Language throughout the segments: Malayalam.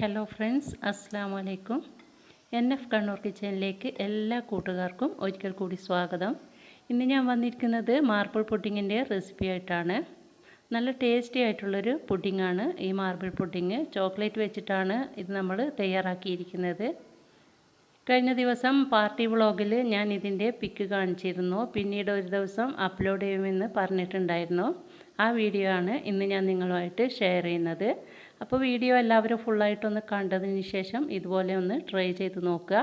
ഹലോ ഫ്രണ്ട്സ്, അസ്സാം വലൈക്കും. NF കണ്ണൂർ കിച്ചണിലേക്ക് എല്ലാ കൂട്ടുകാർക്കും ഒരിക്കൽ കൂടി സ്വാഗതം. ഇന്ന് ഞാൻ വന്നിരിക്കുന്നത് മാർബിൾ പുഡിങ്ങിൻ്റെ റെസിപ്പി ആയിട്ടാണ്. നല്ല ടേസ്റ്റി ആയിട്ടുള്ളൊരു പുഡിങ്ങാണ് ഈ മാർബിൾ പുഡിങ്. ചോക്ലേറ്റ് വെച്ചിട്ടാണ് ഇത് നമ്മൾ തയ്യാറാക്കിയിരിക്കുന്നത്. കഴിഞ്ഞ ദിവസം പാർട്ടി വ്ളോഗിൽ ഞാൻ ഇതിൻ്റെ പിക്ക് കാണിച്ചിരുന്നു. പിന്നീട് ഒരു ദിവസം അപ്ലോഡ് ചെയ്യുമെന്ന് പറഞ്ഞിട്ടുണ്ടായിരുന്നു. ആ വീഡിയോ ആണ് ഇന്ന് ഞാൻ നിങ്ങളുമായിട്ട് ഷെയർ ചെയ്യുന്നത്. അപ്പോൾ വീഡിയോ എല്ലാവരും ഫുള്ളായിട്ടൊന്ന് കണ്ടതിന് ശേഷം ഇതുപോലെ ഒന്ന് ട്രൈ ചെയ്ത് നോക്കുക.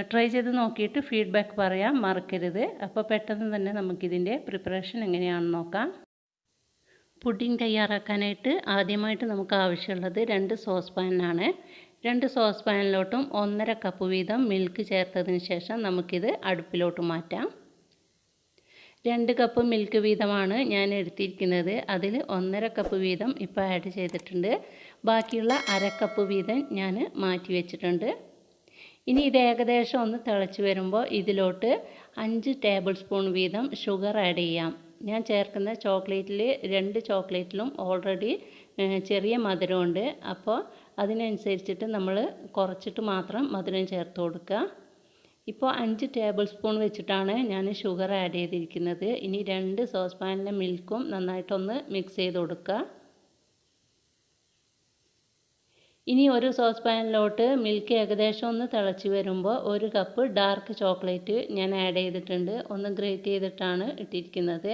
ട്രൈ ചെയ്ത് നോക്കിയിട്ട് ഫീഡ്ബാക്ക് പറയാൻ മറക്കരുത്. അപ്പോൾ പെട്ടെന്ന് തന്നെ നമുക്കിതിൻ്റെ പ്രിപ്പറേഷൻ എങ്ങനെയാണെന്ന് നോക്കാം. പുഡിംഗ് തയ്യാറാക്കാനായിട്ട് ആദ്യമായിട്ട് നമുക്ക് ആവശ്യമുള്ളത് 2 സോസ് പാനാണ്. 2 സോസ് പാനിലോട്ടും 1.5 കപ്പ് വീതം മിൽക്ക് ചേർത്തതിന് ശേഷം നമുക്കിത് അടുപ്പിലോട്ട് മാറ്റാം. 2 കപ്പ് മിൽക്ക് വീതമാണ് ഞാൻ എടുത്തിരിക്കുന്നത്. അതിൽ 1.5 കപ്പ് വീതം ഇപ്പോൾ ആഡ് ചെയ്തിട്ടുണ്ട്. ബാക്കിയുള്ള 1/2 കപ്പ് വീതം ഞാൻ മാറ്റി വെച്ചിട്ടുണ്ട്. ഇനി ഇത് ഏകദേശം ഒന്ന് തിളച്ച് വരുമ്പോൾ ഇതിലോട്ട് 5 ടേബിൾ സ്പൂൺ വീതം ഷുഗർ ആഡ് ചെയ്യാം. ഞാൻ ചേർക്കുന്ന ചോക്ലേറ്റിൽ 2 ചോക്ലേറ്റിലും ഓൾറെഡി ചെറിയ മധുരമുണ്ട്. അപ്പോൾ അതിനനുസരിച്ചിട്ട് നമ്മൾ കുറച്ചിട്ട് മാത്രം മധുരം ചേർത്ത് കൊടുക്കുക. ഇപ്പോൾ 5 ടേബിൾ സ്പൂൺ വെച്ചിട്ടാണ് ഞാൻ ഷുഗർ ആഡ് ചെയ്തിരിക്കുന്നത്. ഇനി 2 സോസ് പാനിലെ മിൽക്കും നന്നായിട്ടൊന്ന് മിക്സ് ചെയ്ത് കൊടുക്കുക. ഇനി ഒരു സോസ് പാനിലോട്ട് മിൽക്ക് ഏകദേശം ഒന്ന് തിളച്ച് വരുമ്പോൾ 1 കപ്പ് ഡാർക്ക് ചോക്ലേറ്റ് ഞാൻ ആഡ് ചെയ്തിട്ടുണ്ട്. ഒന്ന് ഗ്രേറ്റ് ചെയ്തിട്ടാണ് ഇട്ടിരിക്കുന്നത്.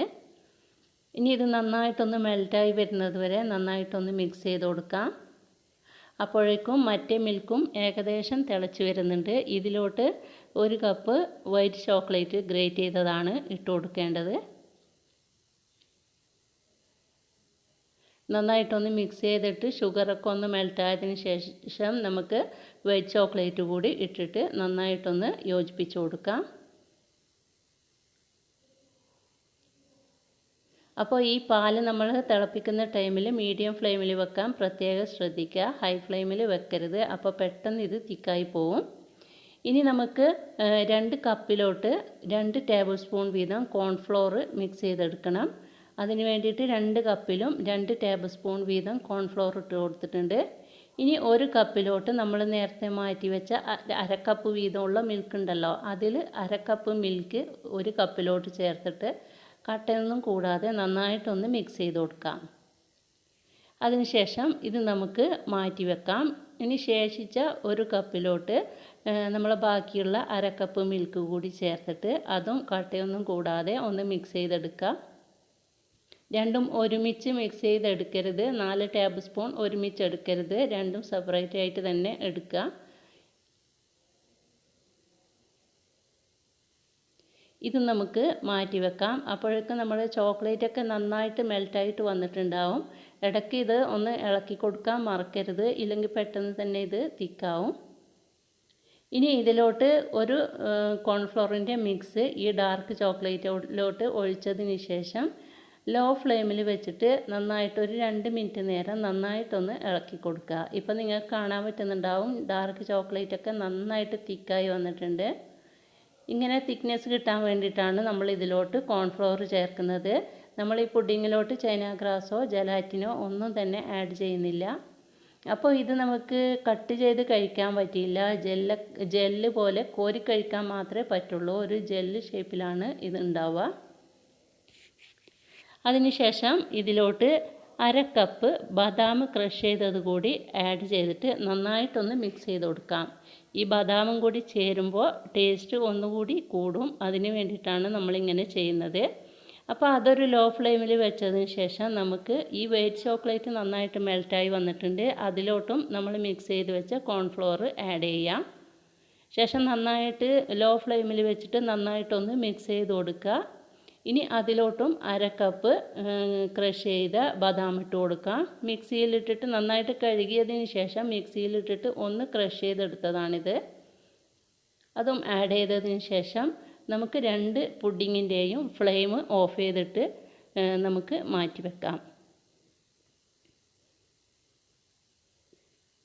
ഇനി ഇത് നന്നായിട്ടൊന്ന് മെൽറ്റായി വരുന്നത് വരെ നന്നായിട്ടൊന്ന് മിക്സ് ചെയ്ത് കൊടുക്കാം. അപ്പോഴേക്കും മറ്റേ മിൽക്കും ഏകദേശം തിളച്ച് വരുന്നുണ്ട്. ഇതിലോട്ട് 1 കപ്പ് വൈറ്റ് ചോക്ലേറ്റ് ഗ്രേറ്റ് ചെയ്തതാണ് ഇട്ട് കൊടുക്കേണ്ടത്. നന്നായിട്ടൊന്ന് മിക്സ് ചെയ്തിട്ട് ഷുഗറൊക്കെ ഒന്ന് മെൽറ്റായതിന് ശേഷം നമുക്ക് വൈറ്റ് ചോക്ലേറ്റ് കൂടി ഇട്ടിട്ട് നന്നായിട്ടൊന്ന് യോജിപ്പിച്ച് കൊടുക്കാം. അപ്പോൾ ഈ പാല് നമ്മൾ തിളപ്പിക്കുന്ന ടൈമിൽ മീഡിയം ഫ്ലെയിമിൽ വെക്കാൻ പ്രത്യേകം ശ്രദ്ധിക്കുക. ഹൈ ഫ്ലെയിമിൽ വെക്കരുത്. അപ്പോൾ പെട്ടെന്ന് ഇത് തിക്കായി പോവും. ഇനി നമുക്ക് 2 കപ്പിലോട്ട് 2 ടേബിൾ സ്പൂൺ വീതം കോൺഫ്ലോർ മിക്സ് ചെയ്തെടുക്കണം. അതിന് വേണ്ടിയിട്ട് 2 കപ്പിലും 2 ടേബിൾ സ്പൂൺ വീതം കോൺഫ്ലോർ ഇട്ട് കൊടുത്തിട്ടുണ്ട്. ഇനി 1 കപ്പിലോട്ട് നമ്മൾ നേരത്തെ മാറ്റി വെച്ച 1/2 കപ്പ് വീതമുള്ള മിൽക്ക് ഉണ്ടല്ലോ, അതിൽ 1/2 കപ്പ് മിൽക്ക് 1 കപ്പിലോട്ട് ചേർത്തിട്ട് കട്ടയൊന്നും കൂടാതെ നന്നായിട്ടൊന്ന് മിക്സ് ചെയ്ത് കൊടുക്കാം. അതിനുശേഷം ഇത് നമുക്ക് മാറ്റി വെക്കാം. ഇനി ശേഷിച്ച 1 കപ്പിലോട്ട് നമ്മൾ ബാക്കിയുള്ള 1/2 കപ്പ് മിൽക്ക് കൂടി ചേർത്തിട്ട് അതും കട്ടയൊന്നും കൂടാതെ ഒന്ന് മിക്സ് ചെയ്തെടുക്കാം. രണ്ടും ഒരുമിച്ച് മിക്സ് ചെയ്തെടുക്കരുത്. 4 ടേബിൾ സ്പൂൺ ഒരുമിച്ച് എടുക്കരുത്. രണ്ടും സെപ്പറേറ്റ് ആയിട്ട് തന്നെ എടുക്കുക. ഇത് നമുക്ക് മാറ്റി വെക്കാം. അപ്പോഴേക്കും നമ്മുടെ ചോക്ലേറ്റൊക്കെ നന്നായിട്ട് മെൽറ്റായിട്ട് വന്നിട്ടുണ്ടാവും. ഇടയ്ക്ക് ഇത് ഒന്ന് ഇളക്കി കൊടുക്കാൻ മറക്കരുത്, ഇല്ലെങ്കിൽ പെട്ടെന്ന് തന്നെ ഇത് തിക്കാവും. ഇനി ഇതിലോട്ട് ഒരു കോൺഫ്ലോറിൻ്റെ മിക്സ് ഈ ഡാർക്ക് ചോക്ലേറ്റിലോട്ട് ഒഴിച്ചതിന് ശേഷം ലോ ഫ്ലെയിമിൽ വെച്ചിട്ട് നന്നായിട്ട് ഒരു 2 മിനിറ്റ് നേരം നന്നായിട്ടൊന്ന് ഇളക്കി കൊടുക്കുക. ഇപ്പോൾ നിങ്ങൾക്ക് കാണാൻ പറ്റുന്നുണ്ടാവും ഡാർക്ക് ചോക്ലേറ്റൊക്കെ നന്നായിട്ട് തിക്കായി വന്നിട്ടുണ്ട്. ഇങ്ങനെ തിക്നെസ് കിട്ടാൻ വേണ്ടിയിട്ടാണ് നമ്മൾ ഇതിലോട്ട് കോൺഫ്ലോർ ചേർക്കുന്നത്. നമ്മൾ ഈ പുഡിങ്ങിലോട്ട് ചൈന ഗ്രാസോ ജലാറ്റിനോ ഒന്നും തന്നെ ആഡ് ചെയ്യുന്നില്ല. അപ്പോൾ ഇത് നമുക്ക് കട്ട് ചെയ്ത് കഴിക്കാൻ പറ്റില്ല. ജെല്ല് പോലെ കോരി കഴിക്കാൻ മാത്രമേ പറ്റുള്ളൂ. ഒരു ജെല്ല് ഷേപ്പിലാണ് ഇത് ഉണ്ടാവുക. അതിനുശേഷം ഇതിലോട്ട് 1/2 കപ്പ് ബദാം ക്രഷ് ചെയ്തത് കൂടി ആഡ് ചെയ്തിട്ട് നന്നായിട്ടൊന്ന് മിക്സ് ചെയ്ത് കൊടുക്കാം. ഈ ബദാമും കൂടി ചേരുമ്പോൾ ടേസ്റ്റ് ഒന്നുകൂടി കൂടും. അതിന് വേണ്ടിയിട്ടാണ് നമ്മളിങ്ങനെ ചെയ്യുന്നത്. അപ്പോൾ അതൊരു ലോ ഫ്ലെയിമിൽ വെച്ചതിന് ശേഷം നമുക്ക് ഈ വൈറ്റ് ചോക്ലേറ്റ് നന്നായിട്ട് മെൽറ്റായി വന്നിട്ടുണ്ട്. അതിലോട്ടും നമ്മൾ മിക്സ് ചെയ്ത് വെച്ച കോൺഫ്ലോർ ആഡ് ചെയ്യാം. ശേഷം നന്നായിട്ട് ലോ ഫ്ലെയിമിൽ വെച്ചിട്ട് നന്നായിട്ടൊന്ന് മിക്സ് ചെയ്ത് കൊടുക്കുക. ഇനി അതിലോട്ടും 1/2 കപ്പ് ക്രഷ് ചെയ്ത ബദാം ഇട്ട് കൊടുക്കാം. മിക്സിയിലിട്ടിട്ട് നന്നായിട്ട് കഴുകിയതിന് ശേഷം മിക്സിയിലിട്ടിട്ട് ഒന്ന് ക്രഷ് ചെയ്തെടുത്തതാണിത്. അതും ആഡ് ചെയ്തതിന് ശേഷം നമുക്ക് 2 പുഡിങ്ങിൻ്റെയും ഫ്ലെയിം ഓഫ് ചെയ്തിട്ട് നമുക്ക് മാറ്റി വെക്കാം.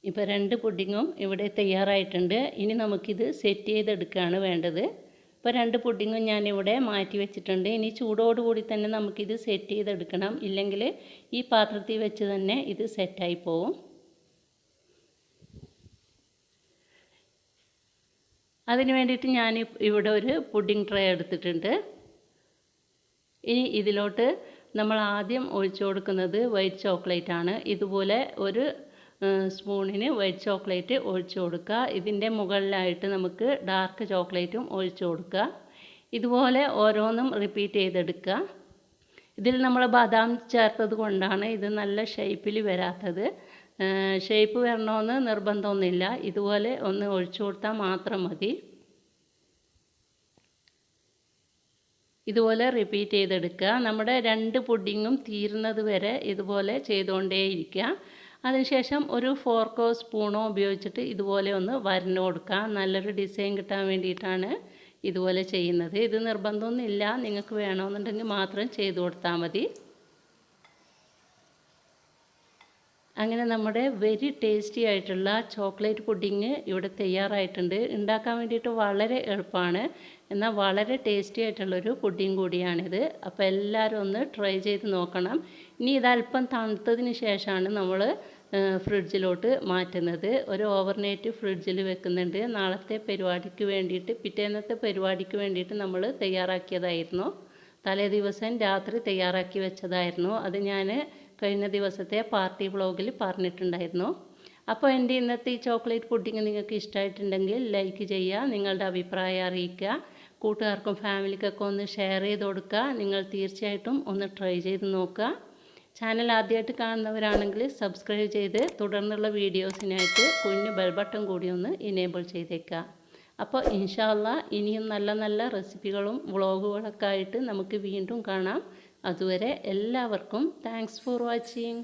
ഇപ്പോൾ 2 പുഡിങ്ങും ഇവിടെ തയ്യാറായിട്ടുണ്ട്. ഇനി നമുക്കിത് സെറ്റ് ചെയ്തെടുക്കുകയാണ് വേണ്ടത്. ഇപ്പോൾ 2 പുഡിങ്ങും ഞാനിവിടെ മാറ്റി വെച്ചിട്ടുണ്ട്. ഇനി ചൂടോടുകൂടി തന്നെ നമുക്കിത് സെറ്റ് ചെയ്തെടുക്കണം. ഇല്ലെങ്കിൽ ഈ പാത്രത്തിൽ വെച്ച് തന്നെ ഇത് സെറ്റായി പോവും. അതിന് വേണ്ടിയിട്ട് ഞാൻ ഇവിടെ ഒരു പുഡിംഗ് ട്രേ എടുത്തിട്ടുണ്ട്. ഇനി ഇതിലോട്ട് നമ്മൾ ആദ്യം ഒഴിച്ചു കൊടുക്കുന്നത് വൈറ്റ് ചോക്ലേറ്റ് ആണ്. ഇതുപോലെ ഒരു സ്പൂണിന് വൈറ്റ് ചോക്ലേറ്റ് ഒഴിച്ചു കൊടുക്കുക. ഇതിൻ്റെ മുകളിലായിട്ട് നമുക്ക് ഡാർക്ക് ചോക്ലേറ്റും ഒഴിച്ചു കൊടുക്കുക. ഇതുപോലെ ഓരോന്നും റിപ്പീറ്റ് ചെയ്തെടുക്കുക. ഇതിൽ നമ്മൾ ബദാം ചേർത്തത് കൊണ്ടാണ് ഇത് നല്ല ഷേപ്പിൽ വരാത്തത്. ഷേപ്പ് വരണമെന്ന് നിർബന്ധമൊന്നുമില്ല. ഇതുപോലെ ഒന്ന് ഒഴിച്ചു കൊടുത്താൽ മാത്രം മതി. ഇതുപോലെ റിപ്പീറ്റ് ചെയ്തെടുക്കുക. നമ്മുടെ 2 പുഡിങ്ങും തീരുന്നത് വരെ ഇതുപോലെ ചെയ്തുകൊണ്ടേയിരിക്കുക. അതിനുശേഷം ഒരു ഫോർക്കോ സ്പൂണോ ഉപയോഗിച്ചിട്ട് ഇതുപോലെ ഒന്ന് വരഞ്ഞു കൊടുക്കുക. നല്ലൊരു ഡിസൈൻ കിട്ടാൻ വേണ്ടിയിട്ടാണ് ഇതുപോലെ ചെയ്യുന്നത്. ഇത് നിർബന്ധമൊന്നുമില്ല, നിങ്ങൾക്ക് വേണമെന്നുണ്ടെങ്കിൽ മാത്രം ചെയ്തു കൊടുത്താൽ മതി. അങ്ങനെ നമ്മുടെ വെരി ടേസ്റ്റി ആയിട്ടുള്ള ചോക്ലേറ്റ് പുഡിങ് ഇവിടെ തയ്യാറായിട്ടുണ്ട്. ഉണ്ടാക്കാൻ വേണ്ടിയിട്ട് വളരെ എളുപ്പമാണ്, എന്നാൽ വളരെ ടേസ്റ്റി ആയിട്ടുള്ളൊരു പുഡിങ് കൂടിയാണിത്. അപ്പോൾ എല്ലാവരും ഒന്ന് ട്രൈ ചെയ്ത് നോക്കണം. ഇനി ഇതല്പം തണുത്തതിന് ശേഷമാണ് നമ്മൾ ഫ്രിഡ്ജിലോട്ട് മാറ്റുന്നത്. ഒരു ഓവർനൈറ്റ് ഫ്രിഡ്ജിൽ വെക്കുന്നുണ്ട്. നാളത്തെ പരിപാടിക്ക് വേണ്ടിയിട്ട്, പിറ്റേന്നത്തെ പരിപാടിക്ക് വേണ്ടിയിട്ട് നമ്മൾ തയ്യാറാക്കിയതായിരുന്നു. തലേ ദിവസം രാത്രി തയ്യാറാക്കി വെച്ചതായിരുന്നു. അത് ഞാൻ കഴിഞ്ഞ ദിവസത്തെ പാർട്ടി വ്ളോഗിൽ പറഞ്ഞിട്ടുണ്ടായിരുന്നു. അപ്പോൾ എൻ്റെ ഇന്നത്തെ ഈ ചോക്ലേറ്റ് പുഡിങ് നിങ്ങൾക്ക് ഇഷ്ടമായിട്ടുണ്ടെങ്കിൽ ലൈക്ക് ചെയ്യുക, നിങ്ങളുടെ അഭിപ്രായം അറിയിക്കുക, കൂട്ടുകാർക്കും ഫാമിലിക്കൊക്കെ ഒന്ന് ഷെയർ ചെയ്ത് കൊടുക്കുക. നിങ്ങൾ തീർച്ചയായിട്ടും ഒന്ന് ട്രൈ ചെയ്ത് നോക്കുക. ചാനൽ ആദ്യമായിട്ട് കാണുന്നവരാണെങ്കിൽ സബ്സ്ക്രൈബ് ചെയ്ത് തുടർന്നുള്ള വീഡിയോസിനായിട്ട് കുഞ്ഞു ബെൽ ബട്ടൺ കൂടി ഒന്ന് ഇനേബിൾ ചെയ്തേക്കുക. അപ്പോൾ ഇൻഷാ അല്ലാഹ് ഇനിയും നല്ല നല്ല റെസിപ്പികളും വ്ളോഗുകളൊക്കെ ആയിട്ട് നമുക്ക് വീണ്ടും കാണാം. അതുവരെ എല്ലാവർക്കും താങ്ക്സ് ഫോർ വാച്ചിങ്.